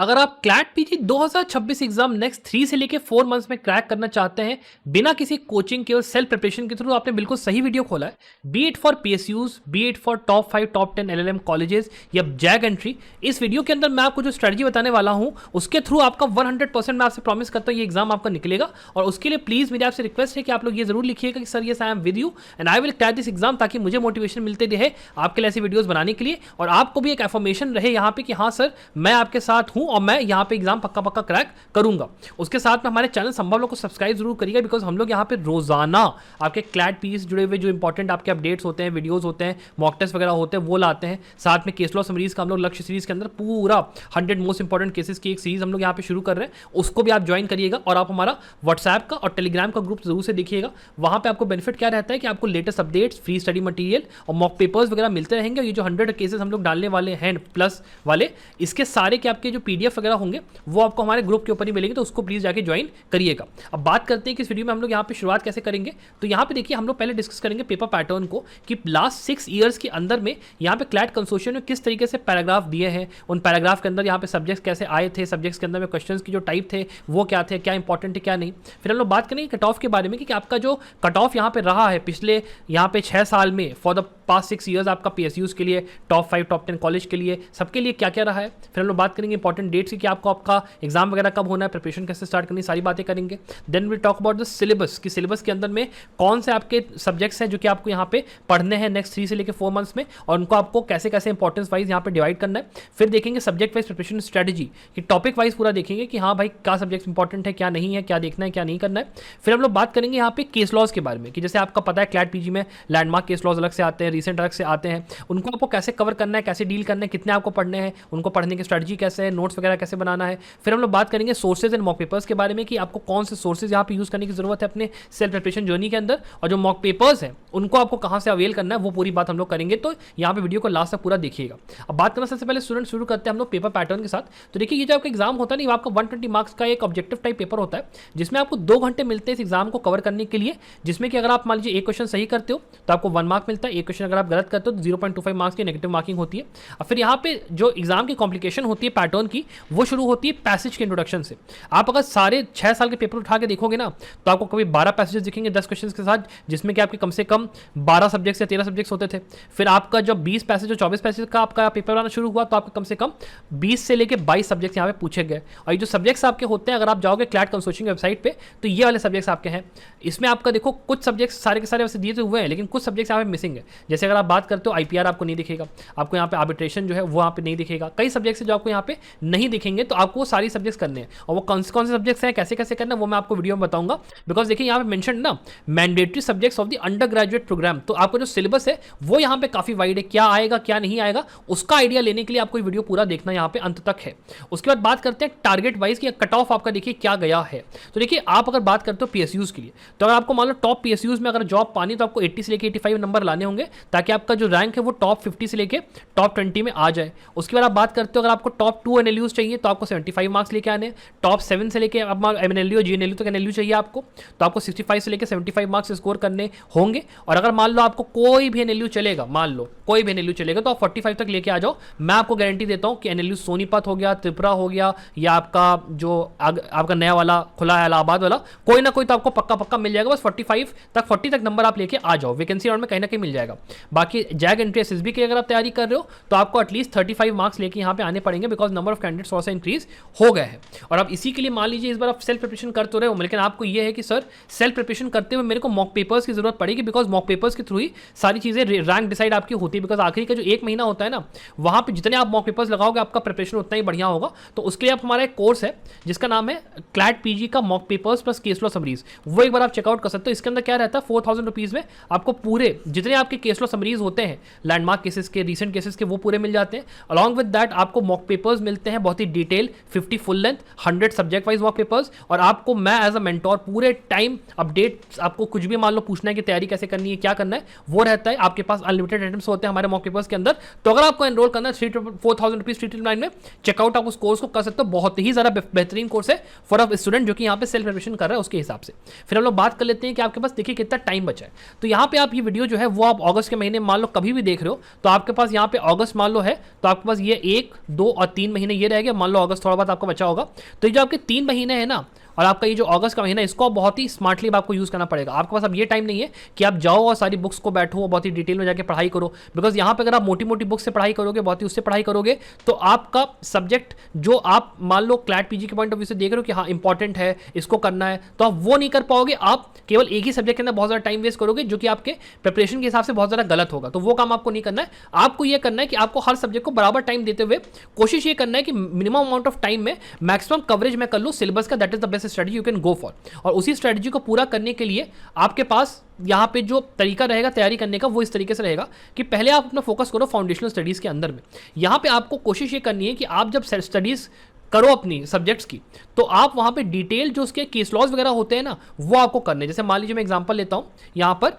अगर आप CLAT PG 2026 exam next 3 से लेके 4 मंथ्स में क्रैक करना चाहते हैं बिना किसी कोचिंग के और सेल्फ प्रिपरेशन के थ्रू, आपने बिल्कुल सही वीडियो खोला है। B it for PSUs, B it for top 5 top 10 LLM colleges या जैग एंट्री, इस वीडियो के अंदर मैं आपको जो स्ट्रेटजी बताने वाला हूं उसके थ्रू आपका 100% मैं आपसे प्रॉमिस करता हूं ये एग्जाम आपका निकलेगा। और उसके लिए प्लीज मेरी आपसे रिक्वेस्ट है कि आप लोग ये जरूर लिखिएगा कि sir yes I am with you and I will crack this exam, ताकि मुझे मोटिवेशन मिलते रहे आपके लिए ऐसी वीडियोस बनाने के लिए और आपको भी एक एफर्मेशन रहे यहाँ पे कि हाँ सर मैं आपके साथ हूं और मैं यहाँ पे एग्जाम पक्का पक्का क्रैक करूंगा। उसके साथ में हमारे चैनल संभव लोग को सब्सक्राइब जरूर करिएगा, बिकॉज हम लोग यहाँ पे रोजाना आपके क्लैट पीस जुड़े हुए जो इंपॉर्टेंट आपके अपडेट्स होते हैं, वीडियोस होते हैं, मॉक टेस्ट वगैरह होते हैं वो लाते हैं। साथ में केस लॉ समरीज का हम लोग लक्ष्य सीरीज के अंदर पूरा 100 मोस्ट इंपॉर्टेंट केसेस की एक सीरीज हम लोग यहाँ पे शुरू कर रहे हैं, उसको भी आप ज्वाइन करिएगा। और आप हमारा व्हाट्सएप का और टेलीग्राम का ग्रुप जरूर से देखिएगा। वहां पे आपको बेनिफिट क्या रहता है कि आपको latest updates, free study material और मॉक पेपर्स वगैरह मिलते रहेंगे। ये जो 100 केसेस हम लोग डालने वाले हैं प्लस वाले, इसके सारे के आपके जो पीडीएफ वगैरह होंगे वो आपको हमारे ग्रुप के ऊपर ही मिलेंगे, तो उसको प्लीज जाके ज्वाइन करिएगा। अब बात करते हैं कि इस वीडियो में हम लोग यहाँ पे शुरुआत कैसे करेंगे। तो यहाँ पे देखिए हम लोग पहले डिस्कस करेंगे पेपर पैटर्न को कि लास्ट 6 ईयर्स के अंदर में यहाँ पे क्लैट कंसोर्शियम में किस तरीके से पैराग्राफ दिए हैं, उन पैराग्राफ के अंदर यहाँ पे सब्जेक्ट्स कैसे आए थे, सब्जेक्ट्स के अंदर में क्वेश्चंस की जो टाइप थे वो क्या थे, क्या इंपॉर्टेंट है क्या नहीं। फिर हम लोग बात करेंगे कट ऑफ के बारे में कि आपका जो कट ऑफ यहाँ पे रहा है पिछले यहाँ पे 6 साल में फॉर द पास्ट 6 ईयर्स आपका पीएसयूज के लिए, टॉप 5 टॉप 10 कॉलेज के लिए, सबके लिए क्या क्या रहा है। फिर हम लोग बात करेंगे इंपॉर्टेंट डेट्स की कि आपको आपका एग्जाम वगैरह कब होना है, प्रिपरेशन कैसे स्टार्ट करनी, सारी बातें करेंगे। Then we talk about the syllabus कि सिलेबस के अंदर में कौन से आपके सब्जेक्ट्स हैं जो कि आपको यहाँ पे पढ़ने हैं नेक्स्ट 3 से लेकर 4 मंथ्स में, और उनको आपको कैसे कैसे इंपॉर्टेंस वाइज यहाँ पे डिवाइड करना है। फिर देखेंगे सब्जेक्ट वाइज प्रिपरेशन स्ट्रेटजी कि टॉपिक वाइज पूरा देखेंगे कि हाँ भाई क्या सब्जेक्ट इंपॉर्टेंट है, क्या नहीं है, क्या देखना है, क्या नहीं करना है। फिर हम लोग बात करेंगे यहाँ पे केस लॉज के बारे में कि जैसे आपका पता है क्लैट पीजी में लैंडमार्क केस लॉज अलग से आते हैं, रिसेंट अलग से आते हैं, उनको आपको कैसे कवर करना है, कैसे डील करना है, कितने आपको पढ़ने हैं, उनको पढ़ने की स्ट्रेटजी कैसे है, नोट्स वगैरह कैसे बनाना है। फिर हम लोग बात करेंगे सोर्सेज एंड मॉक पेपर्स के बारे में कि आपको कौन से सोर्सेज यहाँ पे यूज करने की जरूरत है अपने सेल्फ प्रिपरेशन जर्नी के अंदर, और जो मॉक पेपर्स हैं उनको आपको कहाँ से अवेल करना है वो पूरी बात हम लोग करेंगे। तो यहाँ पे वीडियो को लास्ट तक पूरा देखिएगा। अब बात करना सबसे पहले स्टूडेंट शुरू करते हैं हम लोग पेपर पैटर्न के साथ। तो देखिए ये जो आपका एग्जाम होता है ना, आपका 120 मार्क्स का एक ऑब्जेक्टिव टाइप पेपर होता है जिसमें आपको 2 घंटे मिलते हैं इस एग्जाम को कवर करने के लिए, जिसमें कि अगर आप मान लीजिए एक क्वेश्चन सही करते हो तो आपको 1 मार्क मिलता है, एक क्वेश्चन अगर आप गलत करते हो तो 0.25 मार्क्स की नेगेटिव मार्किंग होती है। और फिर यहाँ पे जो एग्जाम की कॉम्प्लिकेशन होती है पैटर्न की, वो शुरू होती है पैसेज के इंट्रोडक्शन से। आप अगर सारे 6 साल के पेपर उठा के देखोगे ना तो आपको कभी 12 पैसेजेस दिखेंगे 10 क्वेश्चन के साथ, जिसमें कि आपके कम से कम 12 सब्जेक्ट्स या 13 सब्जेक्ट्स होते थे। फिर आपका जब 20 पैसेज और 24 पैसेज का आपका पेपर आना शुरू हुआ तो आपका कम से कम 20 से लेकर 22 सब्जेक्ट्स यहाँ पे पूछे गए। और ये जो सब्जेक्ट्स आपके होते हैं, अगर आप जाओगे क्लैट कंसोर्शियम की वेबसाइट पे तो ये वाले सब्जेक्ट्स आपके हैं। इसमें आपका देखो कुछ सब्जेक्ट्स सारे के सारे वैसे दिए तो हुए हैं, लेकिन कुछ सब्जेक्ट्स यहाँ पे मिसिंग है। जैसे अगर आप बात करते हो आईपीआर आपको नहीं दिखेगा, आपको यहाँ पे आर्बिट्रेशन जो है वो यहाँ पे नहीं दिखेगा, कई सब्जेक्ट्स जो आपको यहाँ पे नहीं दिखेंगे। तो आपको वो सारी सब्जेक्ट्स करने हैं, और वो कौन से सब्जेक्ट्स हैं, कैसे कैसे करना है वो मैं आपको वीडियो में बताऊंगा। बिकॉज देखिए यहाँ पे मेंशन ना mandatory subjects of the undergraduate programme, तो आपको जो सिलेबस है वो यहाँ पे काफी वाइड है, क्या आएगा क्या नहीं आएगा उसका आइडिया लेने के लिए आपको वीडियो पूरा देखना यहाँ पे अंत तक है। उसके बाद बात करते हैं टारगेट वाइज कि कट ऑफ आपका देखिए क्या गया है। तो देखिए आप अगर बात करते हो पीएसयूज के लिए, तो अगर आपको मान लो टॉप पीएसयूज में अगर जॉब पानी तो आपको 80 से लेकर 85 नंबर लाने होंगे, ताकि आपका जो रैंक है वो टॉप 50 से लेकर टॉप 20 में आ जाए। उसके बाद आप बात करते हो अगर आपको टॉप 2 एनएलयूज चाहिए तो आपको 75 मार्क्स लेके आने, टॉप 7 से लेकर अब एमएनएलयू जीएनएलयू तक एनएलयू चाहिए आपको तो आपको 65 से लेकर 75 मार्क्स स्कोर करने होंगे। और अगर मान लो आपको कोई भी एनएलयू चलेगा, मान लो कोई भी एनएलयू चलेगा तो आप 45 तक लेके आ जाओ। मैं आपको गारंटी देता हूं कि एनएलयू सोनीपत हो गया, त्रिपुरा हो गया, या आपका जो आपका नया वाला खुला है इलाहाबाद वाला, कोई ना कोई तो आपको पक्का पक्का मिल जाएगा। बस 45 तक 40 तक नंबर आप लेके आ जाओ, वैकेंसी राउंड में कहीं ना कहीं मिल जाएगा। बाकी जैग एंट्री एसएसबी की अगर आप तैयारी कर रहे हो तो आपको एटलीस्ट 35 मार्क्स लेके यहाँ पे आने पड़ेंगे, बिकॉज नंबर ऑफ कैंडिडेट्स थोड़ा सा इंक्रीज हो गए हैं। और अब इसी के लिए मान लीजिए इस बार आप सेल्फ प्रिपरेशन कर तो रहे हो, लेकिन आपको ये है कि सर सेल्फ प्रिपरेशन करते हुए मेरे को मॉक पेपर्स की जरूरत पड़ेगी, बिकॉज मॉक पेपर्स के थ्रू ही सारी चीजें रैंक डिसाइड आपकी होती है। बिकॉज आखिरी का जो 1 महीना होता है ना, वहां पे जितने आप मॉक पेपर्स लगाओगे आपका प्रिपरेशन उतना ही बढ़िया होगा। तो उसके लिए आप हमारा एक कोर्स है जिसका नाम है क्लैट पीजी का mock papers plus case law summaries, वो एक बार आप चेकआउट कर सकते हो। इसके अंदर क्या रहता है 4000 रुपीज में आपको पूरे जितने आपके केस लॉ समरीज होते हैं, लैंडमार्क केसेस के, रिसेंट केसेस के, वो पूरे मिल जाते हैं। अलॉन्ग विद दैट आपको मॉक पेपर्स मिलते हैं बहुत ही detail 50 full length 100 subject wise mock papers, और आपको मैं एज अ मेंटोर पूरे टाइम अपडेट, आपको कुछ भी मान लो पूछना है कि तैयारी कैसे करनी है, क्या करना है, वो रहता है। आपके पास अनलिमिटेड आइटम्स होते हैं हमारे मॉक पेपर्स के अंदर। तो अगर आपको एनरोल करना है 4000 रुपीज 399 में, चेकआउट आप उस कोर्स को कर सकते हो। बहुत ही ज्यादा बेहतरीन कोर्स है फॉर अ स्टूडेंट जो कि यहाँ पे सेल्फ प्रिपरेशन कर रहा है उसके हिसाब से। फिर हम लोग बात कर लेते हैं कि आपके पास देखिए कितना टाइम बचा है। तो यहाँ पे आप ये वीडियो जो है वो आप अगस्त के महीने मान लो कभी भी देख रहे हो, तो आपके पास यहाँ पे अगस्त मान लो है तो आपके पास ये 1, 2 और 3 महीने ये रह गया, मान लो अगस्त थोड़ा बहुत आपको बचा होगा, तो ये जो आपके 3 महीने हैं ना, और आपका ये जो अगस्त का महीना, इसको बहुत ही स्मार्टली आपको यूज़ करना पड़ेगा। आपके पास अब ये टाइम नहीं है कि आप जाओ और सारी बुक्स को बैठो और बहुत ही डिटेल में जाके पढ़ाई करो, बिकॉज यहाँ पे अगर आप मोटी मोटी बुक से पढ़ाई करोगे, बहुत ही उससे पढ़ाई करोगे, तो आपका सब्जेक्ट जो आप मान लो क्लैट पीजी के पॉइंट ऑफ व्यू से देख रहे हो कि हाँ इंपॉर्टेंट है, इसको करना है, तो आप वो नहीं कर पाओगे। आप केवल एक ही सब्जेक्ट के अंदर बहुत ज़्यादा टाइम वेस्ट करोगे, जो कि आपके प्रिपरेशन के हिसाब से बहुत ज़्यादा गलत होगा। तो वो काम आपको नहीं करना है। आपको ये करना है कि आपको हर सब्जेक्ट को बराबर टाइम देते हुए कोशिश ये करना है कि मिनिमम अमाउंट ऑफ टाइम में मैक्सिमम कवरेज मैं कर लूँ सिलेबस का। That is the best strategy you can go for. और उसी स्ट्रेटजी को पूरा करने के लिए आपके पास यहाँ पे जो तरीका रहेगा तैयारी करने का, वो इस तरीके से रहेगा कि पहले आप अपना फोकस करो फाउंडेशनल स्टडीज के अंदर में। यहाँ पे आपको कोशिश ये करनी है कि आप जब स्टडीज करो अपनी सब्जेक्ट्स की, तो आप वहाँ पे डिटेल जो उसके केस लॉज वगैरह होते हैं ना, वो आपको करने। जैसे मान लीजिए मैं एग्जांपल लेता हूँ यहाँ पर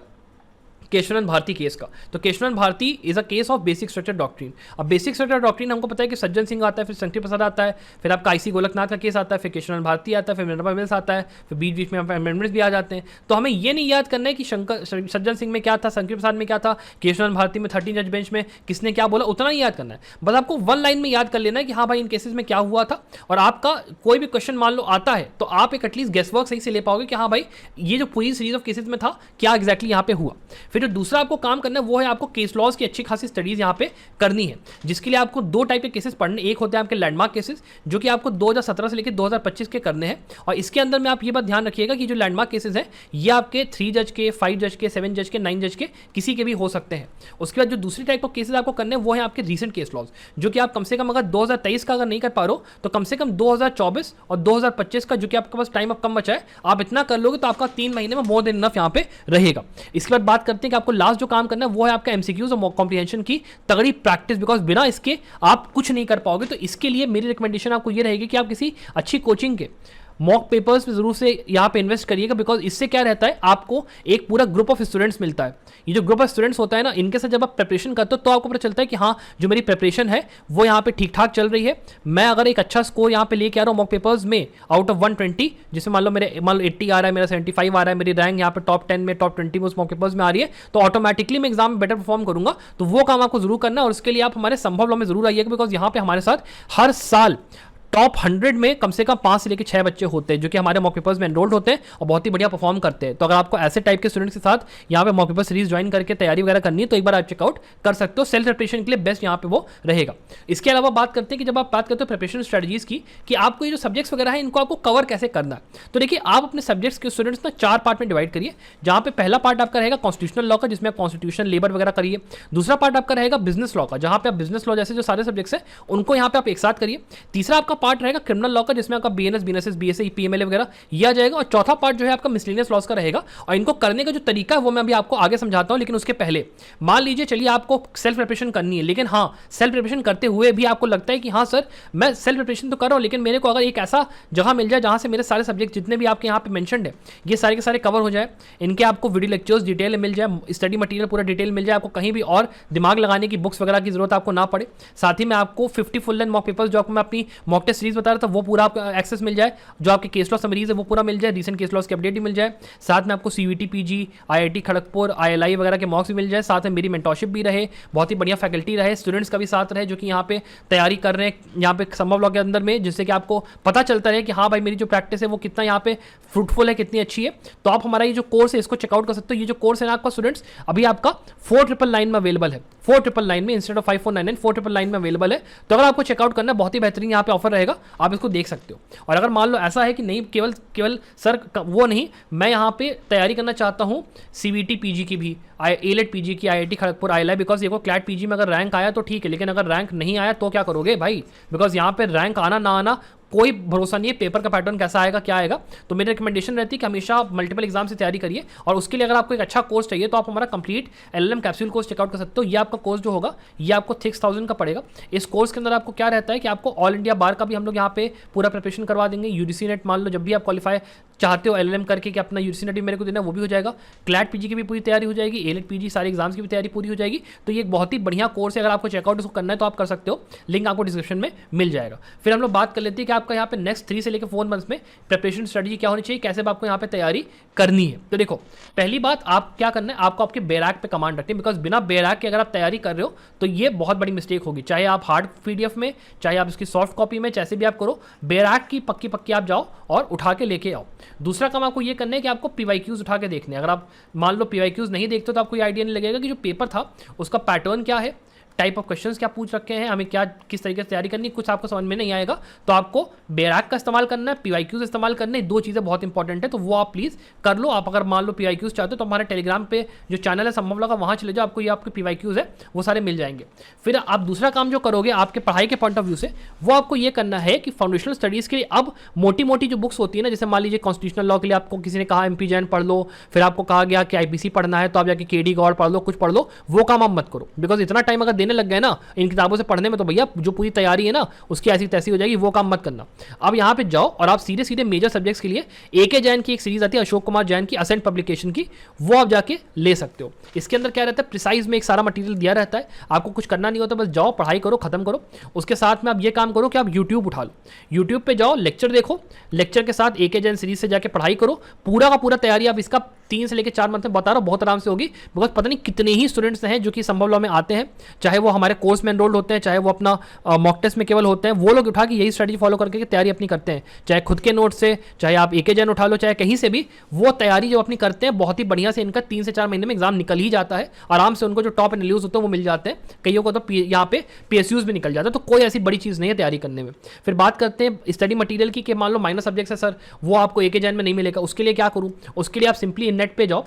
केशवानंद भारती केस का, तो Kesavananda Bharati is a case of basic structure doctrine. अब बेसिक स्ट्रक्चर डॉक्ट्रिन हमको पता है कि सज्जन सिंह आता है, फिर शंकर प्रसाद आता है, फिर आपका आईसी गोलकनाथ का केस आता है, फिर केशवानंद भारती आता है, फिर मिनरवा मिल्स आता है, फिर बीच बीच में अमेंडमेंट्स भी आ जाते हैं। तो हमें ये नहीं याद करना है कि सज्जन सिंह में क्या था, शंकर प्रसाद में क्या था, केशवानंद भारती में 13 जज बेंच में किसने क्या बोला, उतना ही याद करना है। बस आपको 1 लाइन में याद कर लेना है कि हाँ भाई इन केसेस में क्या हुआ था। और आपका कोई भी क्वेश्चन मान लो आता है, तो आप एक एटलीस्ट गेस वर्क सही से ले पाओगे कि हाँ भाई ये जो पूरी सीरीज ऑफ केसेस में था, क्या एग्जैक्टली यहाँ पे हुआ। फिर जो दूसरा आपको काम करना है वो है आपको केस लॉज की अच्छी खासी स्टडीज यहाँ पे करनी है, जिसके लिए आपको 2 टाइप के केसेस पढ़ने। एक होते हैं आपके लैंडमार्क केसेस, जो कि आपको 2017 से लेकर 2025 के करने हैं। और इसके अंदर में आप ये बात ध्यान रखिएगा कि जो लैंडमार्क केसेस हैं ये आपके 3 जज के, 5 जज के, 7 जज के, 9 जज के, किसी के भी हो सकते हैं। उसके बाद जो दूसरी टाइप ऑफ केसेस आपको करने हैं वो है आपके रीसेंट केस लॉज, जो कि आप कम से कम अगर 2023 का अगर नहीं कर पा रहे हो, तो कम से कम 2024 और 2025 का, जो कि आपके पास टाइम अब कम बचा है, आप इतना कर लोगे तो आपका 3 महीने में मोर देन इनफ यहाँ पे रहेगा। इसके बाद बात करते हैं कि आपको लास्ट जो काम करना है वो है आपका एमसीक्यूज और मॉक कॉम्प्रिहेंशन की तगड़ी प्रैक्टिस, बिकॉज बिना इसके आप कुछ नहीं कर पाओगे। तो इसके लिए मेरी रिकमेंडेशन आपको ये रहेगी कि आप किसी अच्छी कोचिंग के मॉक पेपर्स में जरूर से यहाँ पे इन्वेस्ट करिएगा, बिकॉज इससे क्या रहता है, आपको एक पूरा ग्रुप ऑफ स्टूडेंट्स मिलता है। ये जो ग्रुप ऑफ स्टूडेंट्स होता है ना, इनके साथ जब आप प्रिपरेशन करते हो तो आपको पता चलता है कि हाँ जो मेरी प्रिपरेशन है वो यहाँ पे ठीक ठाक चल रही है। मैं अगर एक अच्छा स्कोर यहाँ पे लेके आ रहा हूँ मॉक पेपर्स में आउट ऑफ 120, जिसमें मान लो 80 आ रहा है, मेरा 75 आ रहा है, मेरी रैंक यहाँ पे टॉप 10 में, टॉप 20 में उस मॉक पेपर्स में आ रही है, तो ऑटोमेटिकली मैं एग्जाम में बेटर परफॉर्म करूंगा। तो वो काम आपको जरूर करना है, और उसके लिए आप हमारे संभव लॉ में जरूर आइएगा, बिकॉज यहाँ पे हमारे साथ हर साल टॉप 100 में कम से कम 5 से लेकर 6 बच्चे होते हैं जो कि हमारे मॉक पेपर्स में एनरोल्ड होते हैं और बहुत ही बढ़िया परफॉर्म करते हैं। तो अगर आपको ऐसे टाइप के स्टूडेंट्स के साथ यहाँ पे मॉक पेपर सीरीज ज्वाइन करके तैयारी वगैरह करनी है, तो एक बार आप चेकआउट कर सकते हो। सेल्फ प्रिपरेशन के लिए बेस्ट यहाँ पे वो रहेगा। इसके अलावा बात करते हैं कि जब आप बात करते हो प्रिपरेशन स्ट्रेटजीज की, कि आपको ये जो सब्जेक्ट्स वगैरह है इनको आपको कवर कैसे करना है, तो देखिए आप अपने सब्जेक्ट्स के स्टूडेंट्स ना 4 पार्ट में डिवाइड करिए। जहाँ पे पहला पार्ट आपका रहेगा कॉन्स्टिट्यूशनल लॉ का, जिसमें आप कॉन्स्टिट्यूशन, लेबर वगैरह करिए। दूसरा पार्ट आपका रहेगा बिजनेस लॉ का, जहाँ पे आप बिजनेस लॉ जैसे जो सारे सब्जेक्ट्स हैं उनको यहाँ पे आप एक साथ करिए। तीसरा आपका पार्ट रहेगा क्रिमिनल लॉ का, जिसमें आपका बीएनएस, बीएनएसएस, बीएसए, पीएमएलए वगैरह ये आ जाएगा। और चौथा पार्ट जो है आपका मिसलेनियस लॉस का रहेगा। और इनको करने का जो तरीका है वो मैं अभी आपको आगे समझाता हूं, लेकिन उसके पहले मान लीजिए चलिए आपको सेल्फ प्रिपरेशन करनी है, लेकिन हाँ सेल्फ प्रिपरेशन करते हुए भी आपको लगता है कि हाँ सर मैं सेल्फ प्रिपरेशन तो कर रहा हूं, लेकिन मेरे को अगर एक ऐसा जगह मिल जाए जहां से मेरे सारे सब्जेक्ट जितने भी आपके यहाँ पे मेंशन्ड है ये सारे के सारे कवर हो जाए, इनके आपको वीडियो लेक्चर्स डिटेल में मिल जाए, स्टडी मटेरियल पूरा डिटेल मिल जाए, आपको कहीं भी और दिमाग लगाने की बुक्स वगैरह की जरूरत आपको ना पड़े। साथ ही में आपको 50 फुल लेंथ मॉक पेपर्स जो आपको मैं अपनी मॉक टेस्ट सीरीज बता रहा था वो पूरा आपको एक्सेस मिल जाए, जो आपके केस लॉ समरीज है वो पूरा मिल जाए, रीसेंट केस लॉस की अपडेट भी मिल जाए, साथ में आपको CVT, PG, IIT Kharagpur, ILI वगैरह के मॉक्स भी मिल जाए, साथ में मेरी मेंटरशिप भी रहे, बहुत ही बढ़िया फैकल्टी रहे, स्टूडेंट्स का भी साथ रहे जो कि यहाँ पे तैयारी कर रहे हैं यहाँ पे संभव लॉ के अंदर में, जिससे कि आपको पता चलता रहे कि हाँ भाई मेरी जो प्रैक्टिस है वो कितना यहाँ पे फ्रूटफुल है, कितनी अच्छी है। तो आप हमारा ये जो कोर्स है इसको चेकआउट कर सकते हो। ये जो कोर्स है ना आपका स्टूडेंट्स अभी आपका 4999 में अवेलेबल है, 4999 में इंस्टेड ऑफ 5499 4999 में अवेलेबल है। तो अगर आपको चेकआउट करना है बहुत ही बेहतरीन यहाँ पे ऑफर रहेगा, आप इसको देख सकते हो। और अगर मान लो ऐसा है कि नहीं केवल सर वो नहीं, मैं यहाँ पे तैयारी करना चाहता हूँ सीवीटी पीजी की भी, एलेट पीजी की, आईआईटी खड़गपुर, आईएलआई, बिकॉज ये को क्लैट पीजी में अगर रैंक आया तो ठीक है, लेकिन अगर रैंक नहीं आया तो क्या करोगे भाई, बिकॉज यहाँ पे रैंक आना ना आना कोई भरोसा नहीं है, पेपर का पैटर्न कैसा आएगा क्या आएगा। तो मेरी रिकमेंडेशन रहती है कि हमेशा मल्टीपल एग्जाम से तैयारी करिए। और उसके लिए अगर आपको एक अच्छा कोर्स चाहिए तो आप हमारा complete LLM capsule course check out कर सकते हो। ये आपका कोर्स जो होगा ये आपको 6000 का पड़ेगा। इस कोर्स के अंदर आपको क्या रहता है कि आपको ऑल इंडिया बार का भी हम लोग यहाँ पे पूरा प्रिपरेशन करवा देंगे। यूजीसी नेट मान लो जब भी आप क्वालिफाई चाहते हो एलएलएम करके कि अपना यूजीसी नेट भी मेरे को देना, वो भी हो जाएगा। क्लैट पीजी की भी पूरी तैयारी हो जाएगी, एलेट पीजी सारे एग्जाम्स की भी तैयारी पूरी हो जाएगी। तो ये एक बहुत ही बढ़िया कोर्स है, अगर आपको चेकआउट इसको करना है तो आप कर सकते हो, लिंक आपको डिस्क्रिप्शन में मिल जाएगा। फिर हम लोग बात कर लेते हैं कि आप आपका यहाँ पे नेक्स्ट 3 से लेकर 4 मंथ्स में प्रिपरेशन स्ट्रेटजी क्या होनी चाहिए, कैसे आपको यहाँ पे तैयारी करनी है। तो देखो पहली बात आप क्या करना है, आपको आपके बैराक पे कमांड रखनी है, बिकॉज बिना बैराक के अगर आप तैयारी कर रहे हो तो ये बहुत बड़ी मिस्टेक होगी। चाहे आप हार्ड पीडीएफ में, चाहे आप इसकी सॉफ्ट कॉपी में, जैसे भी आप करो, बैराक की पक्की पक्की आप जाओ और उठा के लेके आओ। दूसरा काम आपको ये करना है कि आपको पीवाईक्यूज उठा के देखने। अगर आप मान लो पीवाईक्यूज नहीं देखते तो आपको ये आइडिया नहीं लगेगा कि जो पेपर था उसका पैटर्न क्या है, टाइप ऑफ क्वेश्चंस क्या पूछ रखे हैं, हमें क्या किस तरीके से तैयारी करनी, कुछ आपको समझ में नहीं आएगा। तो आपको बैराक का इस्तेमाल करना है, पीवाईक्यूज इस्तेमाल करना है, 2 चीज़ें बहुत इंपॉर्टेंट है, तो वो आप प्लीज़ कर लो। आप अगर मान लो पीवाईक्यूज चाहते हो तो हमारे टेलीग्राम पे जो चैनल है संभव लगा, वहाँ चले जाओ, आपको ये आपके पीवाईक्यूज है वो सारे मिल जाएंगे। फिर आप दूसरा काम जो करोगे आपके पढ़ाई के पॉइंट ऑफ व्यू से, वो आपको ये करना है कि फाउंडेशनल स्टडीज़ के लिए अब मोटी मोटी जो बुक्स होती है ना, जैसे मान लीजिए कॉन्स्टिट्यूशनल लॉ के लिए आपको किसी ने कहा MP जैन पढ़ लो, फिर आपको कहा गया कि IPC पढ़ना है तो आप जाके KD गौड़ पढ़ लो, कुछ पढ़ लो, वो काम आप मत करो। बिकॉज इतना टाइम अगर देने लग गए ना इन किताबों से पढ़ने में तो भैया जो पूरी तैयारी है ना उसकी ऐसी तैसी हो जाएगी, वो काम मत करना। अब यहाँ पे जाओ और आप सीधे सीधे मेजर सब्जेक्ट्स के लिए AK जैन की एक सीरीज आती है, अशोक कुमार जैन की, असेंट पब्लिकेशन की, वो आप जाके ले सकते हो। इसके अंदर क्या रहता है, प्रिसाइज में एक सारा मटेरियल दिया रहता है, आपको कुछ करना नहीं होता, बस जाओ पढ़ाई करो, खत्म करो। उसके साथ में आप ये काम करो कि आप यूट्यूब उठा लो, यूट्यूब पे जाओ, लेक्चर देखो, लेक्चर के साथ AK जैन सीरीज से जाके पढ़ाई करो, पूरा का पूरा तैयारी आप इसका 3 से लेकर 4 मंथ में बता रहा हूँ, बहुत आराम से होगी। बिकॉज पता नहीं कितने ही स्टूडेंट्स हैं जो कि संभव लॉ में आते हैं, चाहे वो हमारे कोर्स में एनरोल्ड होते हैं, चाहे वो अपना मॉक टेस्ट में केवल होते हैं, वो लोग उठा के यही स्ट्रेटजी फॉलो करके तैयारी अपनी करते हैं, चाहे खुद के नोट से, चाहे आप AK जैन उठा लो, चाहे कहीं से भी, वो तैयारी जो अपनी करते हैं बहुत ही बढ़िया से, इनका 3 से 4 महीने में एग्जाम निकल ही जाता है आराम से। उनको जो टॉप एनालिस्ट होते हैं वो मिल जाते हैं, कईयों को तो यहाँ पे PSUs भी निकल जाता है, तो कोई ऐसी बड़ी चीज़ नहीं है तैयारी करने में। फिर बात करते हैं स्टडी मटीरियल की, कि मान लो माइनर सब्जेक्ट्स है सर, वो आपको AK जैन में नहीं मिलेगा, उसके लिए क्या करूँ, उसके लिए आप सिंपली नेट पे जाओ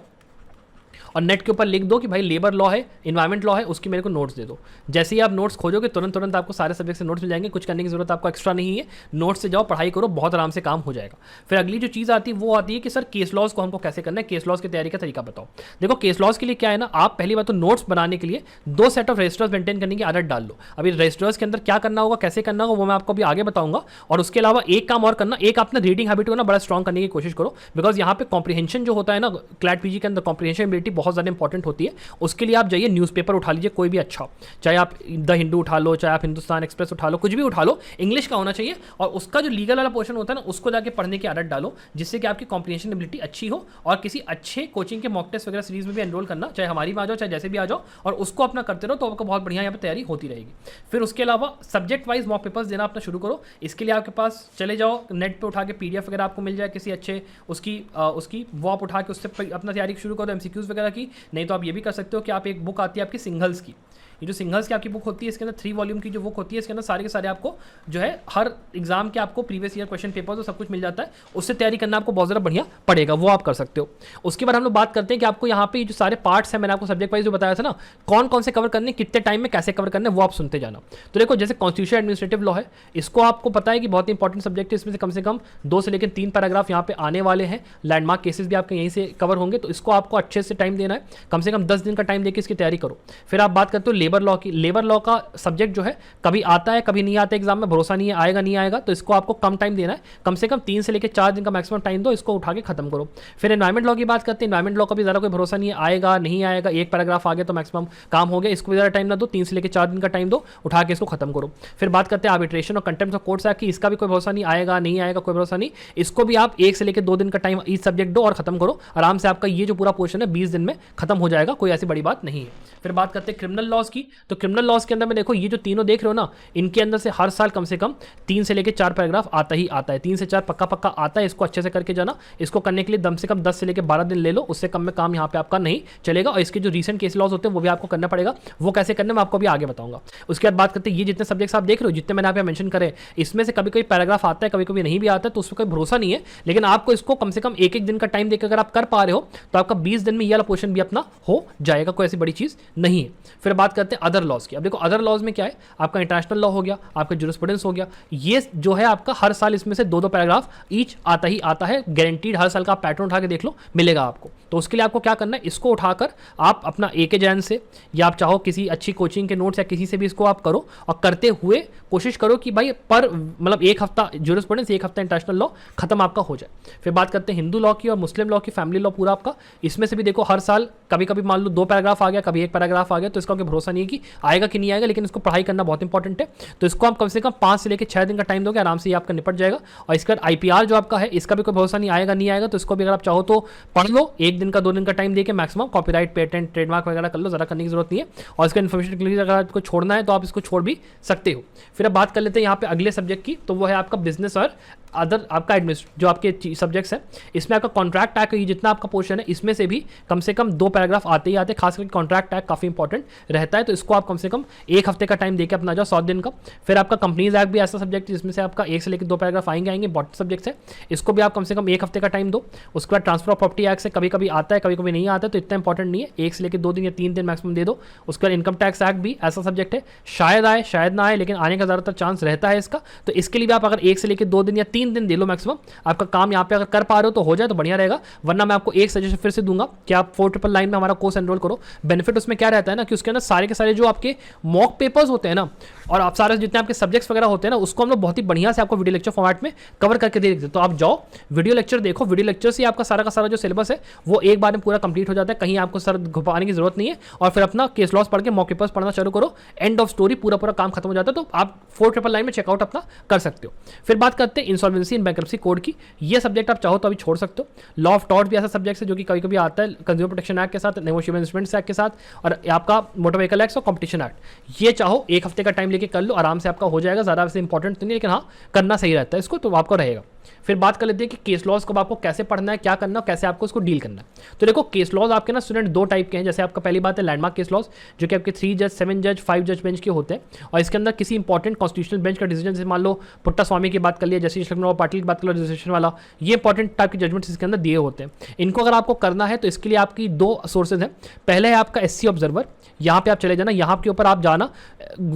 और नेट के ऊपर लिख दो कि भाई लेबर लॉ है, इन्वायरमेंट लॉ है, उसकी मेरे को नोट्स दे दो। जैसे ही आप नोट्स खोजोगे तुरंत आपको सारे सब्जेक्ट से नोट्स मिल जाएंगे, कुछ करने की जरूरत आपको एक्स्ट्रा नहीं है, नोट्स से जाओ, पढ़ाई करो, बहुत आराम से काम हो जाएगा। फिर अगली जो चीज़ आती है वो आती है कि सर केस लॉज को हमको कैसे करना है, केस लॉज की तैयारी का तरीका बताओ। देखो केस लॉज के लिए क्या है ना, आप पहली बात तो नोट्स बनाने के लिए 2 सेट ऑफ रजिस्टर्स मेंटेन करने की आदत डाल लो। अभी रजिस्टर्स के अंदर क्या करना होगा, कैसे करना होगा, वो मैं आपको अभी आगे बताऊंगा। और उसके अलावा एक काम और करना, एक अपना रीडिंग हैबिट को ना बड़ा स्ट्रॉन्ग करने की कोशिश करो, बिकॉज यहाँ पे कॉम्प्रिहेंशन जो होता है ना, क्लैट PG के अंदर कॉम्प्रिहेंशन एबिलिटी बहुत ज़्यादा इंपॉर्टेंट होती है। उसके लिए आप जाइए न्यूज़पेपर उठा लीजिए, कोई भी अच्छा, चाहे आप द हिंदू उठा लो, चाहे आप हिंदुस्तान एक्सप्रेस उठा लो, कुछ भी उठा लो, इंग्लिश का होना चाहिए। और उसका जो लीगल वाला पोर्शन होता है ना, उसको जाके पढ़ने की आदत डालो, जिससे कि आपकी कॉम्प्रिहेंशन एबिलिटी अच्छी हो। और किसी अच्छे कोचिंग के मॉक टेस्ट वगैरह सीरीज में भी एनरोल करना, चाहे हमारी में आ जाओ, चाहे जैसे भी आ जाओ, और उसको अपना करते रहो, तो आपको बहुत बढ़िया यहाँ पे तैयारी होती रहेगी। फिर उसके अलावा सब्जेक्ट वाइज मॉक पेपर्स देना अपना शुरू करो। इसके लिए आपके पास चले जाओ, नेट पे उठा के PDF वगैरह आपको मिल जाए किसी अच्छे उसकी वो आप उठा के उससे अपना तैयारी शुरू करो, MCQs वगैरह की। नहीं तो आप ये भी कर सकते हो कि आप एक बुक आती है आपकी सिंगल्स की, ये जो सिंगल्स की आपकी बुक होती है, इसके अंदर 3 वॉल्यूम की जो बुक होती है, इसके अंदर सारे के सारे आपको जो है हर एग्जाम के आपको प्रीवियस ईयर क्वेश्चन पेपर तो सब कुछ मिल जाता है, उससे तैयारी करना आपको बहुत ज़्यादा बढ़िया पड़ेगा, वो आप कर सकते हो। उसके बाद हम लोग बात करते हैं कि आपको यहाँ पे जो सारे पार्ट्स हैं, मैंने आपको सब्जेक्ट वाइज जो बताया था ना, कौन कौन से कवर करने, कितने टाइम में कैसे कवर करने, वो आप सुनते जाना। तो देखो जैसे कॉन्स्टिट्यूशन एडमिनिस्ट्रेटिव लॉ है, इसको आपको पता है कि बहुत इंपॉर्टेंट सब्जेक्ट है, इसमें से कम 2 से लेकर 3 पैराग्राफ यहाँ पे आने वाले हैं, लैंडमार्क केसेस भी आपके यहीं से कवर होंगे, तो इसको आपको अच्छे से टाइम देना है, कम से कम 10 दिन का टाइम देकर इसकी तैयारी करो। फिर आप बात करते हो लेबर लॉ की, लेबर लॉ का सब्जेक्ट जो है कभी आता है कभी नहीं आता एग्जाम में, भरोसा नहीं है आएगा नहीं आएगा, तो इसको आपको कम टाइम देना है, कम से कम 3 से लेकर 4 दिन का मैक्सिमम टाइम दो, इसको उठा के खत्म करो। फिर एनवायरमेंट लॉ की बात करते हैं, एनवायरमेंट लॉ का भी ज़्यादा कोई भरोसा नहीं है, आएगा नहीं आएगा, एक पैराग्राफ आ गया तो मैक्सिमम काम हो गया, इसको भी ज़्यादा टाइम ना दो, 3 से लेकर 4 दिन का टाइम दो, उठा के इसको खत्म करो। फिर बात करते हैं आर्बिट्रेशन और कंटेम्प्ट ऑफ कोर्ट्स एक्ट की, इसका भी कोई भरोसा नहीं, आएगा नहीं आएगा कोई भरोसा नहीं, इसको भी आप 1 से लेकर 2 दिन का टाइम ईच सब्जेक्ट दो और खत्म करो, आराम से आपका ये जो पूरा पोर्शन है 20 दिन में खत्म हो जाएगा, कोई ऐसी बड़ी बात नहीं है। फिर बात करते हैं क्रिमिनल लॉज की, तो क्रिमिनल लॉज के अंदर में देखो ये जो तीनों देख रहे हो ना, इनके अंदर से हर साल कम से कम 3 से लेकर 4 पैराग्राफ आता ही आता है, 3 से 4 पक्का आता है, इसको अच्छे से करके जाना। इसको करने के लिए कम से कम 10 से लेकर 12 दिन ले लो, उससे कम में काम यहाँ पे आपका नहीं चलेगा। और इसके जो रीसेंट केस लॉज होते हैं वो भी आपको करना पड़ेगा, वो कैसे करना मैं आपको अभी आगे बताऊंगा। उसके बाद बात करते हैं ये जितने सब्जेक्ट्स आप देख रहे हो, जितने मैंने यहाँ पे मेंशन करे, इसमें से कभी कोई पैराग्राफ आता है कभी कभी नहीं भी आता है, तो उसमें कोई भरोसा नहीं है, लेकिन आपको इसको कम से कम 1-1 दिन का टाइम देकर अगर आप कर पा रहे हो तो आपका 20 दिन में ये वाला पोर्शन भी अपना हो जाएगा, कोई ऐसी बड़ी चीज नहीं है। फिर बात करते हैं अदर लॉज की। अब देखो अदर लॉज में क्या है, आपका इंटरनेशनल लॉ हो गया, आपका जुरिस्प्रूडेंस हो गया, ये जो है आपका हर साल इसमें से 2-2 पैराग्राफ ईच आता ही आता है, गारंटीड, हर साल का पैटर्न उठा के देख लो मिलेगा आपको। तो उसके लिए आपको क्या करना है, इसको उठाकर आप अपना AK जैन से या आप चाहो किसी अच्छी कोचिंग के नोट्स या किसी से भी इसको आप करो, और करते हुए कोशिश करो कि भाई पर मतलब 1 हफ्ता जुरिस्प्रूडेंस 1 हफ्ता इंटरनेशनल लॉ खत्म आपका हो जाए। फिर बात करते हैं हिंदू लॉ की और मुस्लिम लॉ की, फैमिली लॉ पूरा आपका, इसमें से भी देखो हर साल कभी कभी मान लो 2 पैराग्राफ आ गया, कभी 1 पैराग्राफ आ गया, तो इसका कोई भरोसा नहीं नहीं है कि आएगा कि नहीं आएगा, लेकिन इसको पढ़ाई करना बहुत इंपॉर्टेंट है। तो इसको आप कम से कम 5 से लेकर 6 दिन का टाइम दोगे, आराम से ये आपका निपट जाएगा। और इसके बाद IPR जो आपका है, इसका भी कोई भरोसा नहीं आएगा नहीं आएगा, तो इसको भी अगर आप चाहो तो पढ़ लो, 1 दिन का 2 दिन का टाइम देके मैक्सिमम। कॉपीराइट, पेटेंट, ट्रेडमार्क वगैरह कर लो, ज़्यादा करने की जरूरत नहीं है। और इसका इन्फॉर्मेशन के लिए अगर आपको छोड़ना है तो आप इसको छोड़ भी सकते हो। फिर अब बात कर लेते हैं यहाँ पे अगले सब्जेक्ट की, तो वो है आपका बिजनेस और अदर आपका एडमिनिस्ट्रेशन जो आपके सब्जेक्ट्स हैं। इसमें आपका कॉन्ट्रैक्ट टैग जितना आपका पोर्शन है, इसमें से भी कम से कम 2 पैराग्राफ आते ही आते हैं, खास करके कॉन्ट्रैक्ट टैग काफी इंपॉर्टेंट रहता है। तो इसको आप कम से कम 1 हफ्ते का टाइम देकर अपना जाओ, 100 दिन का। फिर आपका कंपनीज एक्ट भी ऐसा सब्जेक्ट जिसमें से आपका 1 से लेकर 2 पैराग्राफ आएंगे इंपॉर्टेंट सब्जेक्ट है, इसको भी आप कम से कम 1 हफ्ते का टाइम दो। उसके बाद ट्रांसफर ऑफ प्रॉपर्टी एक्ट से कभी कभी आता है, कभी कभी नहीं आता है, तो इतना इंपॉर्टेंट नहीं है, 1 से लेकर 2 दिन या 3 दिन मैक्सिमम दे दो। उसके बाद इनकम टैक्स एक्ट भी ऐसा सब्जेक्ट है, शायद आए शायद ना आए, लेकिन आने का ज़्यादातर चांस रहता है इसका। तो इसके लिए भी आप अगर 1 से लेकर 2 दिन या 3 दिन दे लो मैक्सिमम, आपका काम यहाँ पे अगर कर पा रहे हो तो हो जाए तो बढ़िया रहेगा। वरना मैं आपको एक सजेशन फिर से दूंगा कि आप 4999 में हमारा कोर्स एनरोल करो। बेनिफिट उसमें क्या रहता है ना कि उसके अंदर सारे के सारे जो आपके मॉक पेपर्स होते हैं ना, और आप सारे जितने आपके सब्जेक्ट्स वगैरह होते हैं ना, उसको हम लोग बहुत ही बढ़िया से आपको वीडियो लेक्चर फॉर्मेट में कवर करके दे देते हैं। तो आप जाओ वीडियो लेक्चर देखो, वीडियो लेक्चर से आपका सारा का सारा जो सिलेबस है वो एक बार में पूरा कंप्लीट हो जाता है, कहीं आपको सर घुपाने की जरूरत नहीं है। और फिर अपना केस लॉस पढ़ के मॉक पेपर्स पढ़ना शुरू करो, एंड ऑफ स्टोरी, पूरा पूरा काम खत्म हो जाता है। तो आप 4999 में चेकआउट अपना कर सकते हो। फिर बात करते हैं इंसॉल्वेंसी एंड बैंक्रप्सी कोड की। ये सब्जेक्ट आप चाहो तो अभी छोड़ सकते हो। लॉ ऑफ टॉर्ट भी ऐसा सब्जेक्ट है जो कि कभी कभी आता है कंज्यूमर प्रोटेक्शन एक्ट के साथ, नेगोशिएबल इंस्ट्रूमेंट्स एक्ट के साथ, और आपका मोटर व्हीकल एक्ट और कॉम्पिटिशन एक्ट। ये चाहो 1 हफ्ते का टाइम लेके कर लो, आराम से आपका हो जाएगा। ज़्यादा वैसे इंपॉर्टेंट तो नहीं, लेकिन हाँ करना सही रहता है इसको, तो आपको रहेगा। फिर बात कर लेते हैं कि केस लॉज को आपको कैसे पढ़ना है, क्या करना है, कैसे आपको इसको डील करना है। तो देखो केस लॉज आपके ना स्टूडेंट 2 टाइप के हैं। जैसे आपका पहली बात है लैंडमार्क केस लॉज, जो कि आपके 3 जज, 7 जज, 5 जज बेंच के होते हैं। और इसके अंदर किसी इंपॉर्टेंट कॉन्स्टिट्यूशनल बेंच का डिसीजन, जैसे मान लो पुट्टा स्वामी की बात कर लिया, जस्टिस लखनऊ पाटिल की बात कर लो, रजिस्ट्रेशन वाला, ये इंपॉर्टेंट टाइप के जजमेंट्स इसके अंदर दिए होते हैं। इनको अगर आपको करना है तो इसके लिए आपकी 2 सोर्सेज हैं। पहले है आपका SC ऑब्जर्वर, यहाँ पे आप चले जाना, यहाँ के ऊपर आप जाना,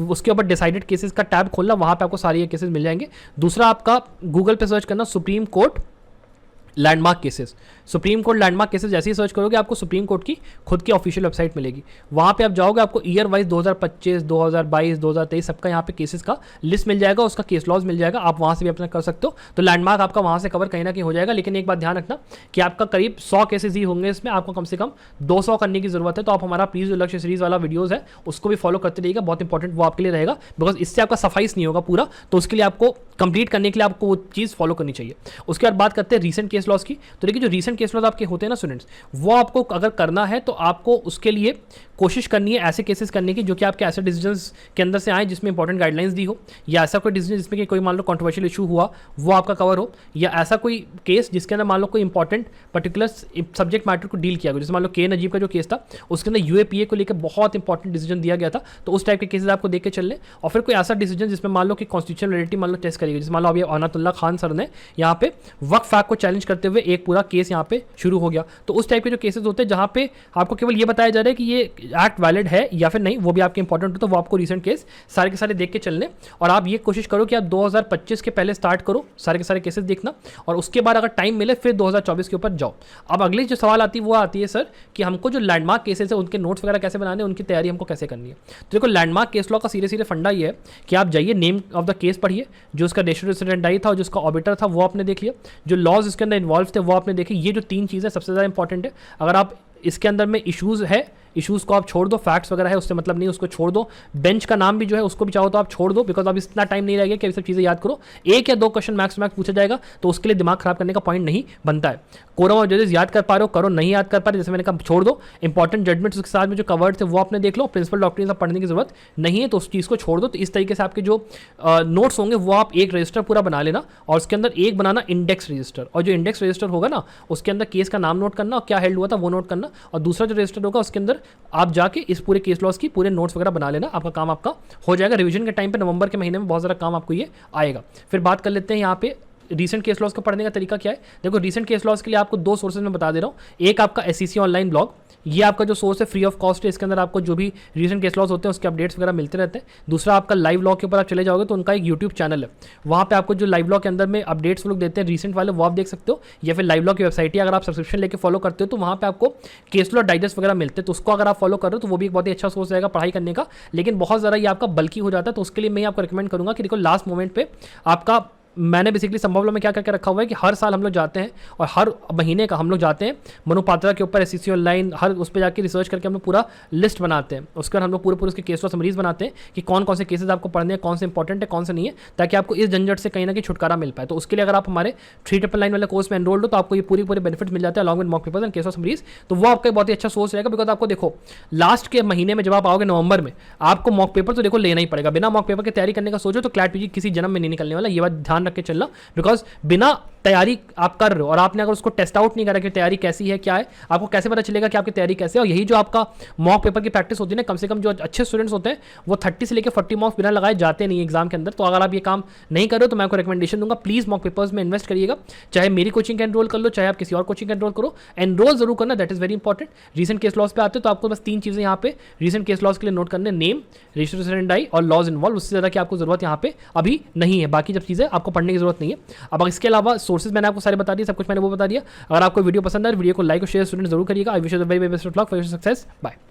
उसके ऊपर डिसाइडेड केसेस का टैब खोलना, वहाँ पे आपको सारे ये केसेस मिल जाएंगे। दूसरा आपका गूगल पे सर्च करना supreme court landmark cases. Supreme court landmark cases जैसे ही सर्च करोगे आपको सुप्रीम कोर्ट की खुद की ऑफिशियल वेबसाइट मिलेगी। वहाँ पे आप जाओगे, आपको ईयर वाइज 2025, 2022, 2023 सबका यहाँ पे केसेस का लिस्ट मिल जाएगा, उसका केस लॉज मिल जाएगा। आप वहाँ से भी अपना कर सकते हो। तो लैंडमार्क आपका वहाँ से कवर कहीं ना कहीं हो जाएगा। लेकिन एक बात ध्यान रखना कि आपका करीब 100 केसेस ही होंगे, इसमें आपको कम से कम 200 करने की जरूरत है। तो आप हमारा प्लीज जो लक्ष्य सीरीज वाला वीडियोज है उसको भी फॉलो करते रहिएगा, बहुत इंपॉर्टेंट वो आपके लिए रहेगा। बिकॉज इससे आपका सफाइस नहीं होगा पूरा, तो उसके लिए आपको कंप्लीट करने के लिए आपको वो चीज़ फॉलो करनी चाहिए। उसके बाद बात करते हैं रीसेंट केस लॉज की। तो देखिए जो रीसेंट केस लॉज आपके होते हैं ना स्टूडेंट्स, वो आपको अगर करना है तो आपको उसके लिए कोशिश करनी है ऐसे केसेस करने की जो कि आपके ऐसे डिसीजंस के अंदर से आए जिसमें इंपॉर्टेंट गाइडलाइंस दी हो, या ऐसा कोई डिसीजन जिसमें कि कोई मान लो कंट्रोवर्शियल इशू हुआ वो आपका कवर हो, या ऐसा कोई केस जिसके अंदर मान लो कोई इंपॉर्टेंट पर्टिकुलर सब्जेक्ट मैटर को डील किया गया। जैसे मान लो के नजीब का जो केस था उसके अंदर UAPA को लेकर बहुत इंपॉर्टेंट डिसीजन दिया गया था, तो उस टाइप के केसेस आपको देख के चल लें। और फिर कोई ऐसा डिसीजन जिसमें मान लो कि कॉन्स्टिट्यूशनल वैलिडिटी मान लो टेस्ट करेगी, जैसे मान लो अभी अनातुल्लाह खान सर ने यहाँ पे वक्फ एक्ट को चैलेंज करते हुए एक पूरा केस यहाँ पे शुरू हो गया। तो उस टाइप के जो केसेस होते हैं जहाँ पे आपको केवल ये बताया जा रहा है कि ये एक्ट वैलिड है या फिर नहीं, वो भी आपके इंपॉर्टेंट हो, तो वो आपको रीसेंट केस सारे के सारे देख के चलने। और आप ये कोशिश करो कि आप 2025 के पहले स्टार्ट करो सारे के सारे केसेस देखना, और उसके बाद अगर टाइम मिले फिर 2024 के ऊपर जाओ। अब अगली जो सवाल आती है वो आती है सर कि हमको जो लैंडमार्क केसेस है उनके नोट्स वगैरह कैसे बनाने, उनकी तैयारी हमको कैसे करनी है। तो देखो लैंडमार्क केस लॉ का सीधे सीधे फंडा ये है कि आप जाइए, नेम ऑफ द केस पढ़िए, जो उसका रेसिडेंडाई था, जो उसका ऑबिटर था वो आपने देख लिया, जो लॉज इसके अंदर इन्वॉल्व थे वो आपने देखे। ये जो 3 चीज़ें सबसे ज़्यादा इंपॉर्टेंट है। अगर आप इसके अंदर में इश्यूज़ है, इश्यूज़ को आप छोड़ दो, फैक्ट्स वगैरह है उससे मतलब नहीं, उसको छोड़ दो। बेंच का नाम भी जो है उसको भी चाहो तो आप छोड़ दो, बिकॉज अब इतना टाइम नहीं रहेगा कि ये सब चीज़ें याद करो। 1 या 2 क्वेश्चन मैक्स पूछा जाएगा, तो उसके लिए दिमाग खराब करने का पॉइंट नहीं बनता है। कोरम ऑफ जजेस याद कर पा रहे हो करो, नहीं याद कर पा रहे जैसे मैंने कहा छोड़ दो। इंपॉर्टेंट जजमेंट्स उसके साथ में जो कवर्ड थे वो आपने देख लो, प्रिंसिपल डॉक्ट्रिन सब पढ़ने की जरूरत नहीं है, तो उस चीज़ को छोड़ दो। तो इस तरीके से आपके जो नोट्स होंगे वो आप एक रजिस्टर पूरा बना लेना, और उसके अंदर एक बनाना इंडेक्स रजिस्टर, और जो इंडेक्स रजिस्टर होगा ना उसके अंदर केस का नाम नोट करना और क्या हेल्ड हुआ था वो नोट करना, और दूसरा जो रजिस्टर होगा उसके अंदर आप जाके इस पूरे केस लॉस की पूरे नोट्स वगैरह बना लेना। आपका काम आपका हो जाएगा। रिवीजन के टाइम पे नवंबर के महीने में बहुत ज़्यादा काम आपको ये आएगा। फिर बात कर लेते हैं यहाँ पे रीसेंट केस लॉस को पढ़ने का तरीका क्या है। देखो रीसेंट केस लॉस के लिए आपको 2 सोर्सेज में बता दे रहा हूँ। एक आपका SEC ऑनलाइन ब्लॉग, ये आपका जो सोर्स है फ्री ऑफ कॉस्ट है, इसके अंदर आपको जो भी रीसेंट केस लॉस होते हैं उसके अपडेट्स वगैरह मिलते रहते हैं। दूसरा आपका लाइव लॉ के ऊपर आप चले जाओगे तो उनका एक यूट्यूब चैनल है, वहाँ पे आपको जो लाइव लॉ के अंदर में अपडेट्स लोग देते हैं रीसेंट वाले वो आप देख सकते हो, या फिर लाइव लॉ की वेबसाइट है, अगर आप सब्सक्रिप्शन लेकर फॉलो करते हो तो वहाँ पे आपको केस लॉ डाइजेस्ट वगैरह मिलते हैं, तो उसको अगर आप फॉलो कर रहे हो तो वो भी एक बहुत ही अच्छा सोर्स रहेगा पढ़ाई करने का। लेकिन बहुत ज़्यादा ये आपका बल्कि हो जाता है, तो उसके लिए मैं आपको रिकमेंड करूँगा कि देखो लास्ट मोमेंट पर आपका मैंने बेसिकली संभव लॉ में क्या करके रखा हुआ है कि हर साल हम लोग जाते हैं और हर महीने का हम लोग जाते हैं मनु पात्रा के ऊपर SEC ऑनलाइन हर उस पर जाके रिसर्च करके हम लोग पूरा लिस्ट बनाते हैं। उसके बाद हम लोग पूरे उसके केस लॉ समरीज बनाते हैं कि कौन कौन से केसेस आपको पढ़ने हैं, कौन से इंपॉर्टेंट है, कौन से नहीं है, ताकि आपको इस झंझट से कहीं ना कहीं छुटकारा मिल पाए। तो उसके लिए अगर आप हमारे 399 वाले कोर्स में एनरोल्ड हो तो आपको ये पूरे बेनिफिट मिल जाते हैं along with mock papers and case law summaries. तो वो आपका बहुत ही अच्छा सोर्स रहेगा, बिकॉज आपको देखो लास्ट के महीने में जब आप आओगे नवंबर में, आपको मॉक पेपर तो देखो लेना ही पड़ेगा। बिना मॉक पेपर की तैयारी करने का सोचो तो क्लैट पीजी किसी जन्म में नहीं निकलने वाला, ये बात ध्यान रख के चलना। बिकॉज बिना तैयारी आप कर रहे हो और आपने अगर उसको टेस्ट आउट नहीं करा कि तैयारी कैसी है क्या है, आपको कैसे पता चलेगा कि आपकी तैयारी कैसे है। और यही जो आपका मॉक पेपर की प्रैक्टिस होती है ना, कम से कम जो अच्छे स्टूडेंट्स होते हैं वो 30 से लेकर 40 मॉक्स बिना लगाए जाते नहीं एग्जाम के अंदर। तो अगर आप ये काम नहीं कर रहे हो तो मैं आपको रिकमेंडेशन दूंगा, प्लीज मॉक पेपर्स में इन्वेस्ट करिएगा। चाहे मेरी कोचिंग का एनरोल कर लो, चाहे आप किसी और कोचिंग का एनरोल करो, एनरोल जरूर करना, that is very important. Recent case laws पे आते हो तो आपको बस 3 चीजें यहाँ पे रीसेंट केस लॉस के लिए नोट करने, नेम, रजिस्ट्रेशन आई और लॉज इन्वॉल्व। उससे ज्यादा की आपको जरूरत यहाँ पे अभी नहीं है, बाकी जब चीजें आपको पढ़ने की जरूरत नहीं है। अब इसके अलावा सोर्सेज मैंने आपको सारे बता दिए, सब कुछ मैंने वो बता दिया। अगर आपको वीडियो पसंद है वीडियो को लाइक और शेयर स्टूडेंट जरूर करिएगा। I wish you the very best of luck for your success. Bye.